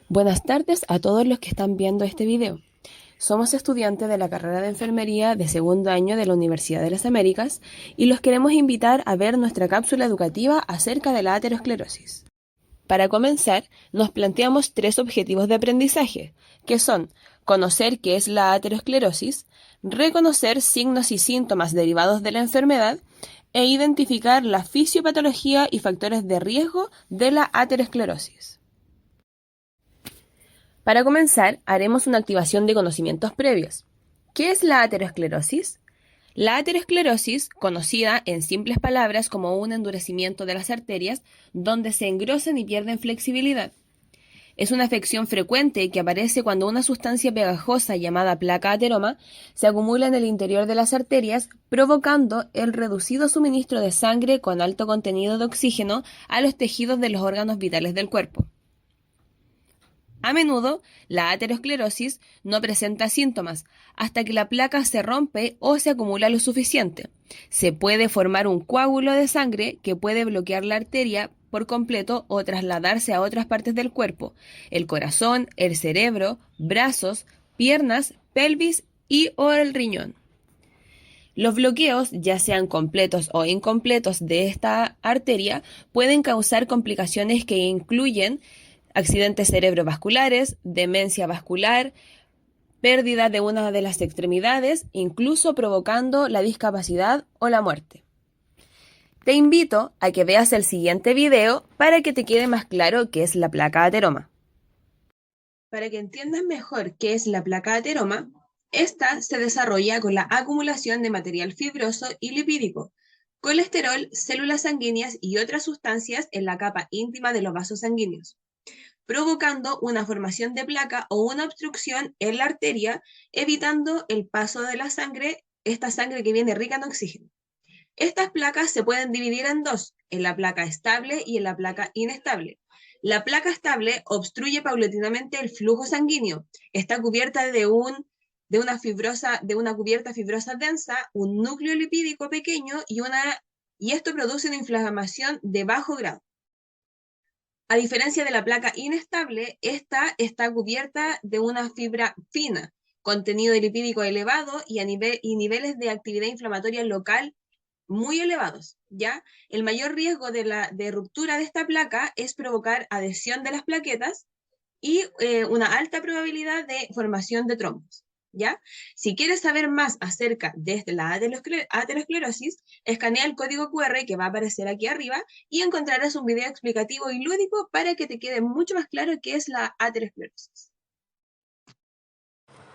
Buenas tardes a todos los que están viendo este video. Somos estudiantes de la carrera de enfermería de segundo año de la Universidad de las Américas y los queremos invitar a ver nuestra cápsula educativa acerca de la aterosclerosis. Para comenzar, nos planteamos 3 objetivos de aprendizaje, que son conocer qué es la aterosclerosis, reconocer signos y síntomas derivados de la enfermedad e identificar la fisiopatología y factores de riesgo de la aterosclerosis. Para comenzar, haremos una activación de conocimientos previos. ¿Qué es la aterosclerosis? La aterosclerosis, conocida en simples palabras como un endurecimiento de las arterias, donde se engrosan y pierden flexibilidad. Es una afección frecuente que aparece cuando una sustancia pegajosa llamada placa ateroma se acumula en el interior de las arterias, provocando el reducido suministro de sangre con alto contenido de oxígeno a los tejidos de los órganos vitales del cuerpo. A menudo, la aterosclerosis no presenta síntomas hasta que la placa se rompe o se acumula lo suficiente. Se puede formar un coágulo de sangre que puede bloquear la arteria por completo o trasladarse a otras partes del cuerpo, el corazón, el cerebro, brazos, piernas, pelvis o el riñón. Los bloqueos, ya sean completos o incompletos de esta arteria, pueden causar complicaciones que incluyen accidentes cerebrovasculares, demencia vascular, pérdida de una de las extremidades, incluso provocando la discapacidad o la muerte. Te invito a que veas el siguiente video para que te quede más claro qué es la placa ateroma. Para que entiendas mejor qué es la placa ateroma, esta se desarrolla con la acumulación de material fibroso y lipídico, colesterol, células sanguíneas y otras sustancias en la capa íntima de los vasos sanguíneos, provocando una formación de placa o una obstrucción en la arteria, evitando el paso de la sangre, esta sangre que viene rica en oxígeno. Estas placas se pueden dividir en dos, en la placa estable y en la placa inestable. La placa estable obstruye paulatinamente el flujo sanguíneo, está cubierta de una cubierta fibrosa densa, un núcleo lipídico pequeño y esto produce una inflamación de bajo grado. A diferencia de la placa inestable, esta está cubierta de una fibra fina, contenido lipídico elevado y niveles de actividad inflamatoria local muy elevados, ¿ya? El mayor riesgo de ruptura de esta placa es provocar adhesión de las plaquetas y una alta probabilidad de formación de trombos, ¿ya? Si quieres saber más acerca de la aterosclerosis, escanea el código QR que va a aparecer aquí arriba y encontrarás un video explicativo y lúdico para que te quede mucho más claro qué es la aterosclerosis.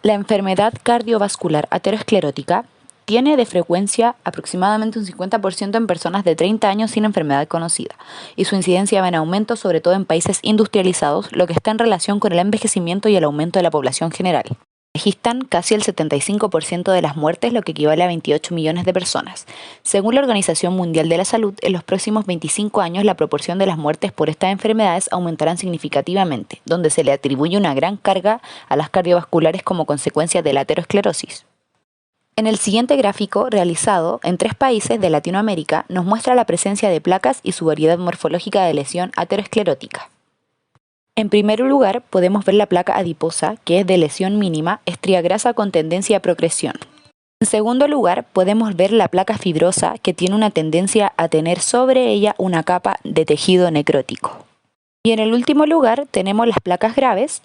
La enfermedad cardiovascular aterosclerótica tiene de frecuencia aproximadamente un 50% en personas de 30 años sin enfermedad conocida, y su incidencia va en aumento sobre todo en países industrializados, lo que está en relación con el envejecimiento y el aumento de la población general. Registran casi el 75% de las muertes, lo que equivale a 28 millones de personas. Según la Organización Mundial de la Salud, en los próximos 25 años la proporción de las muertes por estas enfermedades aumentarán significativamente, donde se le atribuye una gran carga a las cardiovasculares como consecuencia de la aterosclerosis. En el siguiente gráfico, realizado en 3 países de Latinoamérica, nos muestra la presencia de placas y su variedad morfológica de lesión aterosclerótica. En primer lugar, podemos ver la placa adiposa, que es de lesión mínima, estría grasa con tendencia a progresión. En segundo lugar, podemos ver la placa fibrosa, que tiene una tendencia a tener sobre ella una capa de tejido necrótico. Y en el último lugar, tenemos las placas graves,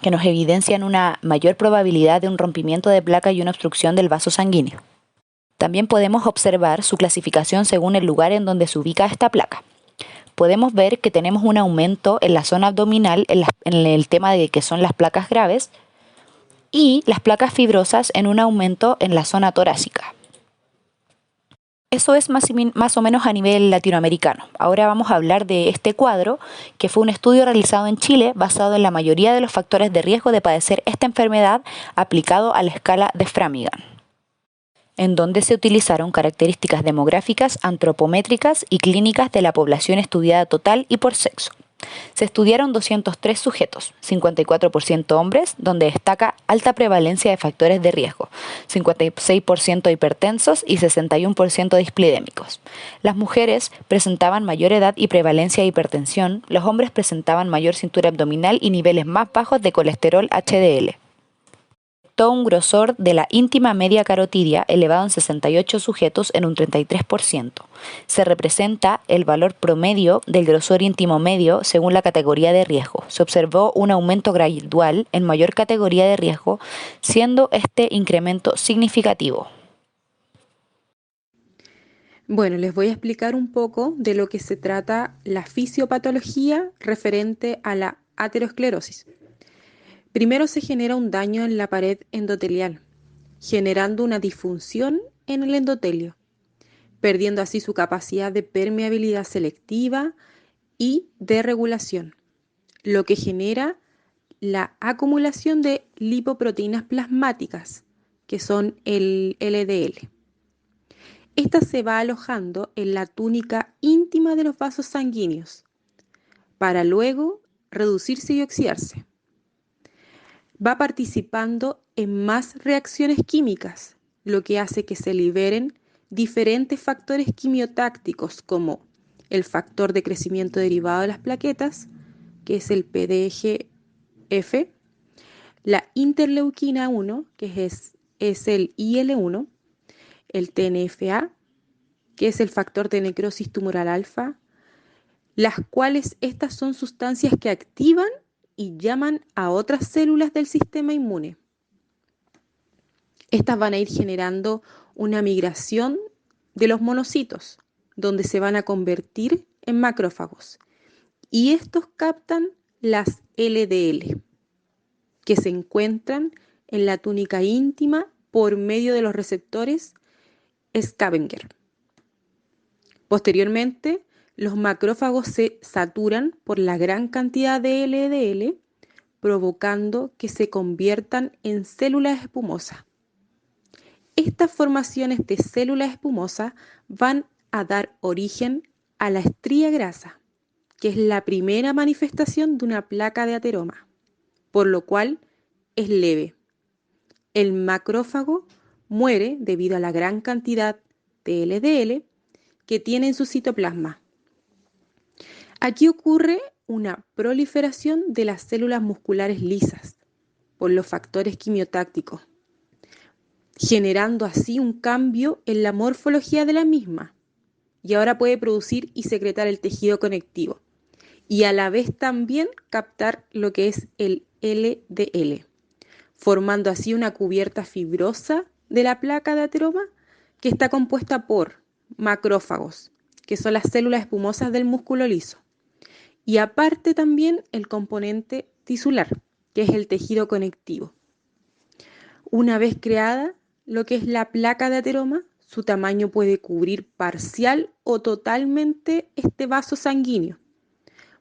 que nos evidencian una mayor probabilidad de un rompimiento de placa y una obstrucción del vaso sanguíneo. También podemos observar su clasificación según el lugar en donde se ubica esta placa. Podemos ver que tenemos un aumento en la zona abdominal en el tema de que son las placas graves y las placas fibrosas en un aumento en la zona torácica. Eso es más o menos a nivel latinoamericano. Ahora vamos a hablar de este cuadro, que fue un estudio realizado en Chile basado en la mayoría de los factores de riesgo de padecer esta enfermedad aplicado a la escala de Framingham, en donde se utilizaron características demográficas, antropométricas y clínicas de la población estudiada total y por sexo. Se estudiaron 203 sujetos, 54% hombres, donde destaca alta prevalencia de factores de riesgo, 56% hipertensos y 61% displidémicos. Las mujeres presentaban mayor edad y prevalencia de hipertensión, los hombres presentaban mayor cintura abdominal y niveles más bajos de colesterol HDL. Un grosor de la íntima media carotidia elevado en 68 sujetos en un 33%. Se representa el valor promedio del grosor íntimo medio según la categoría de riesgo. Se observó un aumento gradual en mayor categoría de riesgo, siendo este incremento significativo. Bueno, les voy a explicar un poco de lo que se trata la fisiopatología referente a la aterosclerosis. Primero se genera un daño en la pared endotelial, generando una disfunción en el endotelio, perdiendo así su capacidad de permeabilidad selectiva y de regulación, lo que genera la acumulación de lipoproteínas plasmáticas, que son el LDL. Esta se va alojando en la túnica íntima de los vasos sanguíneos, para luego reducirse y oxidarse. Va participando en más reacciones químicas, lo que hace que se liberen diferentes factores quimiotácticos como el factor de crecimiento derivado de las plaquetas, que es el PDGF, la interleuquina 1, que es el IL-1, el TNFA, que es el factor de necrosis tumoral alfa, las cuales estas son sustancias que activan y llaman a otras células del sistema inmune. Estas van a ir generando una migración de los monocitos, donde se van a convertir en macrófagos. Y estos captan las LDL, que se encuentran en la túnica íntima por medio de los receptores scavenger. Posteriormente, los macrófagos se saturan por la gran cantidad de LDL, provocando que se conviertan en células espumosas. Estas formaciones de células espumosas van a dar origen a la estría grasa, que es la primera manifestación de una placa de ateroma, por lo cual es leve. El macrófago muere debido a la gran cantidad de LDL que tiene en su citoplasma. Aquí ocurre una proliferación de las células musculares lisas por los factores quimiotácticos, generando así un cambio en la morfología de la misma, y ahora puede producir y secretar el tejido conectivo, y a la vez también captar lo que es el LDL, formando así una cubierta fibrosa de la placa de ateroma que está compuesta por macrófagos, que son las células espumosas del músculo liso, y aparte también el componente tisular, que es el tejido conectivo. Una vez creada lo que es la placa de ateroma, su tamaño puede cubrir parcial o totalmente este vaso sanguíneo,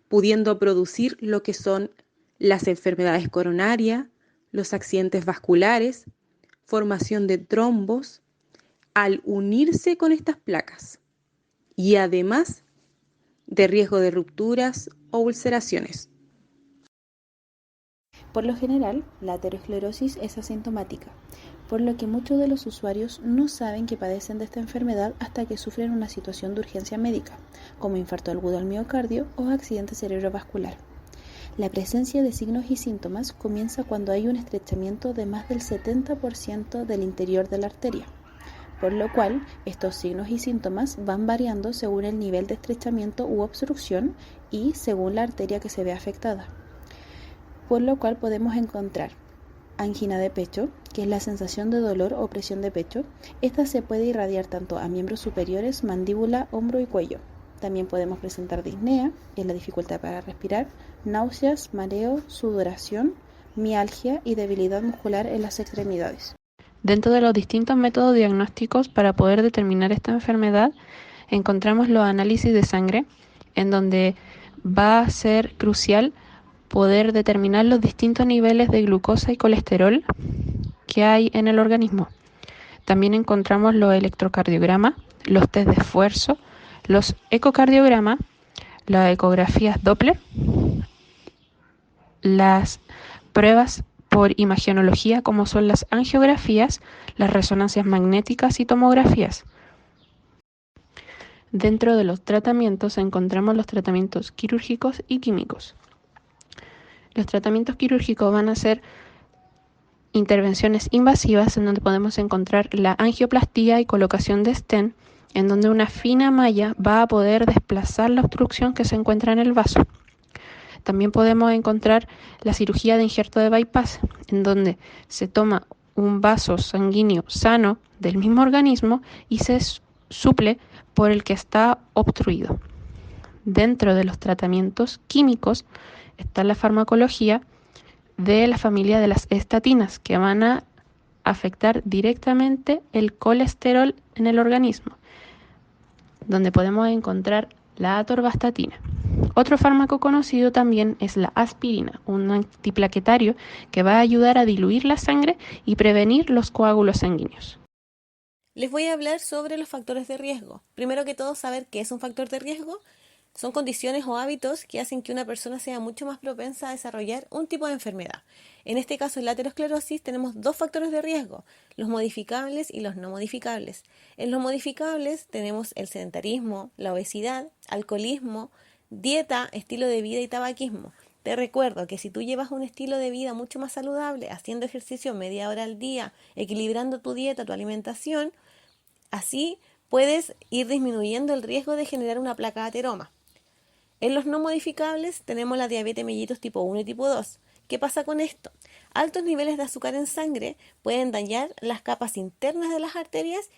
pudiendo producir lo que son las enfermedades coronarias, los accidentes vasculares, formación de trombos, al unirse con estas placas, y además de riesgo de rupturas o ulceraciones. Por lo general, la aterosclerosis es asintomática, por lo que muchos de los usuarios no saben que padecen de esta enfermedad hasta que sufren una situación de urgencia médica, como infarto agudo al miocardio o accidente cerebrovascular. La presencia de signos y síntomas comienza cuando hay un estrechamiento de más del 70% del interior de la arteria, por lo cual estos signos y síntomas van variando según el nivel de estrechamiento u obstrucción y según la arteria que se ve afectada. Por lo cual podemos encontrar angina de pecho, que es la sensación de dolor o presión de pecho. Esta se puede irradiar tanto a miembros superiores, mandíbula, hombro y cuello. También podemos presentar disnea, que es la dificultad para respirar, náuseas, mareo, sudoración, mialgia y debilidad muscular en las extremidades. Dentro de los distintos métodos diagnósticos para poder determinar esta enfermedad, encontramos los análisis de sangre, en donde va a ser crucial poder determinar los distintos niveles de glucosa y colesterol que hay en el organismo. También encontramos los electrocardiogramas, los test de esfuerzo, los ecocardiogramas, las ecografías Doppler, las pruebas por imagenología como son las angiografías, las resonancias magnéticas y tomografías. Dentro de los tratamientos encontramos los tratamientos quirúrgicos y químicos. Los tratamientos quirúrgicos van a ser intervenciones invasivas en donde podemos encontrar la angioplastía y colocación de stent, en donde una fina malla va a poder desplazar la obstrucción que se encuentra en el vaso. También podemos encontrar la cirugía de injerto de bypass, en donde se toma un vaso sanguíneo sano del mismo organismo y se suple por el que está obstruido. Dentro de los tratamientos químicos está la farmacología de la familia de las estatinas, que van a afectar directamente el colesterol en el organismo, donde podemos encontrar la atorvastatina. Otro fármaco conocido también es la aspirina, un antiplaquetario que va a ayudar a diluir la sangre y prevenir los coágulos sanguíneos. Les voy a hablar sobre los factores de riesgo. Primero que todo, saber qué es un factor de riesgo. Son condiciones o hábitos que hacen que una persona sea mucho más propensa a desarrollar un tipo de enfermedad. En este caso, en la aterosclerosis, tenemos dos factores de riesgo, los modificables y los no modificables. En los modificables tenemos el sedentarismo, la obesidad, alcoholismo, dieta, estilo de vida y tabaquismo. Te recuerdo que si tú llevas un estilo de vida mucho más saludable, haciendo ejercicio media hora al día, equilibrando tu dieta, tu alimentación, así puedes ir disminuyendo el riesgo de generar una placa de ateroma. En los no modificables tenemos la diabetes mellitus tipo 1 y tipo 2. ¿Qué pasa con esto? Altos niveles de azúcar en sangre pueden dañar las capas internas de las arterias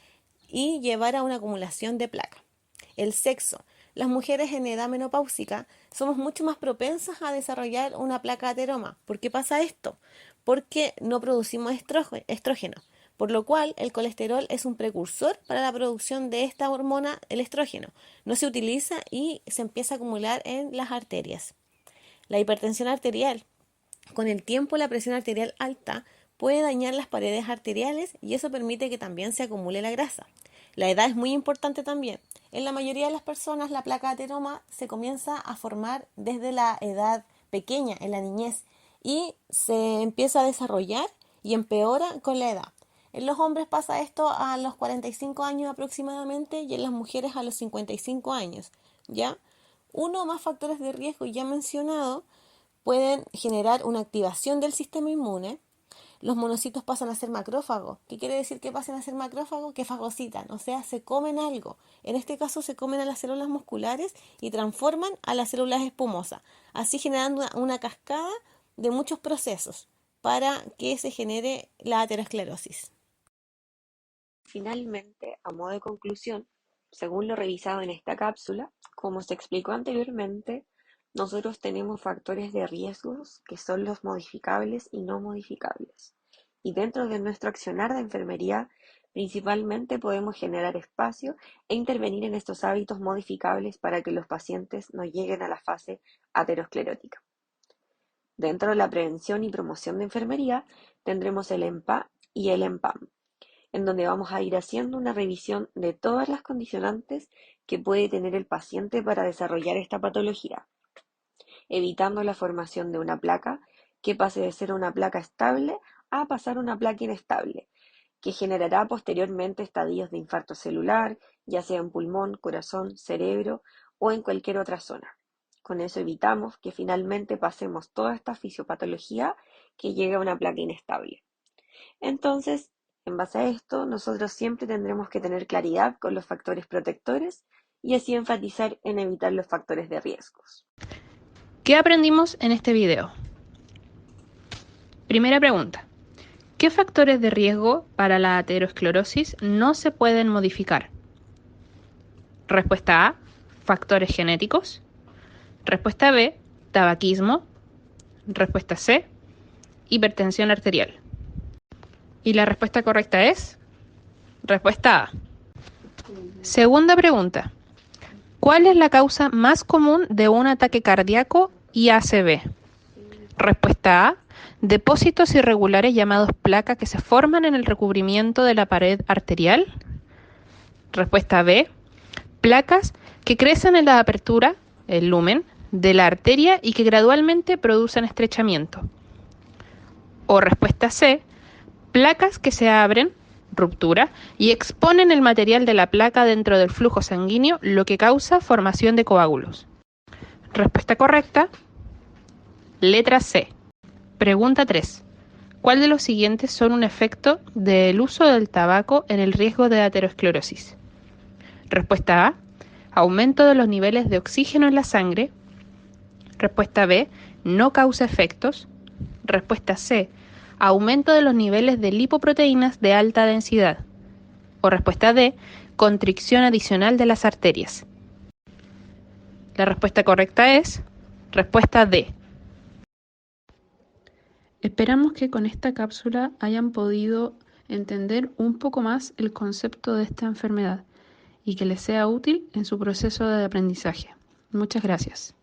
y llevar a una acumulación de placa. El sexo. Las mujeres en edad menopáusica somos mucho más propensas a desarrollar una placa de ateroma. ¿Por qué pasa esto? Porque no producimos estrógeno, por lo cual el colesterol es un precursor para la producción de esta hormona, el estrógeno. No se utiliza y se empieza a acumular en las arterias. La hipertensión arterial. Con el tiempo, la presión arterial alta puede dañar las paredes arteriales y eso permite que también se acumule la grasa. La edad es muy importante también. En la mayoría de las personas, la placa de ateroma se comienza a formar desde la edad pequeña, en la niñez, y se empieza a desarrollar y empeora con la edad. En los hombres pasa esto a los 45 años aproximadamente y en las mujeres a los 55 años, ¿ya? Uno o más factores de riesgo ya mencionado pueden generar una activación del sistema inmune. Los monocitos pasan a ser macrófagos. ¿Qué quiere decir que pasen a ser macrófagos? Que fagocitan, o sea, se comen algo. En este caso se comen a las células musculares y transforman a las células espumosas, así generando una cascada de muchos procesos para que se genere la aterosclerosis. Finalmente, a modo de conclusión, según lo revisado en esta cápsula, como se explicó anteriormente, nosotros tenemos factores de riesgos que son los modificables y no modificables. Y dentro de nuestro accionar de enfermería, principalmente podemos generar espacio e intervenir en estos hábitos modificables para que los pacientes no lleguen a la fase aterosclerótica. Dentro de la prevención y promoción de enfermería, tendremos el EMPA y el EMPAM, en donde vamos a ir haciendo una revisión de todas las condicionantes que puede tener el paciente para desarrollar esta patología, evitando la formación de una placa que pase de ser una placa estable a pasar a una placa inestable, que generará posteriormente estadios de infarto celular, ya sea en pulmón, corazón, cerebro o en cualquier otra zona. Con eso evitamos que finalmente pasemos toda esta fisiopatología que llegue a una placa inestable. Entonces, en base a esto, nosotros siempre tendremos que tener claridad con los factores protectores y así enfatizar en evitar los factores de riesgos. ¿Qué aprendimos en este video? Primera pregunta. ¿Qué factores de riesgo para la aterosclerosis no se pueden modificar? Respuesta A, factores genéticos. Respuesta B, tabaquismo. Respuesta C, hipertensión arterial. Y la respuesta correcta es respuesta A. Segunda pregunta. ¿Cuál es la causa más común de un ataque cardíaco y ACV? Respuesta A. Depósitos irregulares llamados placas que se forman en el recubrimiento de la pared arterial. Respuesta B. Placas que crecen en la apertura el lumen, de la arteria y que gradualmente producen estrechamiento. O respuesta C, placas que se abren, ruptura, y exponen el material de la placa dentro del flujo sanguíneo, lo que causa formación de coágulos. Respuesta correcta, letra C. Pregunta 3. ¿Cuál de los siguientes son un efecto del uso del tabaco en el riesgo de aterosclerosis? Respuesta A, aumento de los niveles de oxígeno en la sangre. Respuesta B, no causa efectos. Respuesta C, aumento de los niveles de lipoproteínas de alta densidad. O respuesta D, constricción adicional de las arterias. La respuesta correcta es respuesta D. Esperamos que con esta cápsula hayan podido entender un poco más el concepto de esta enfermedad y que les sea útil en su proceso de aprendizaje. Muchas gracias.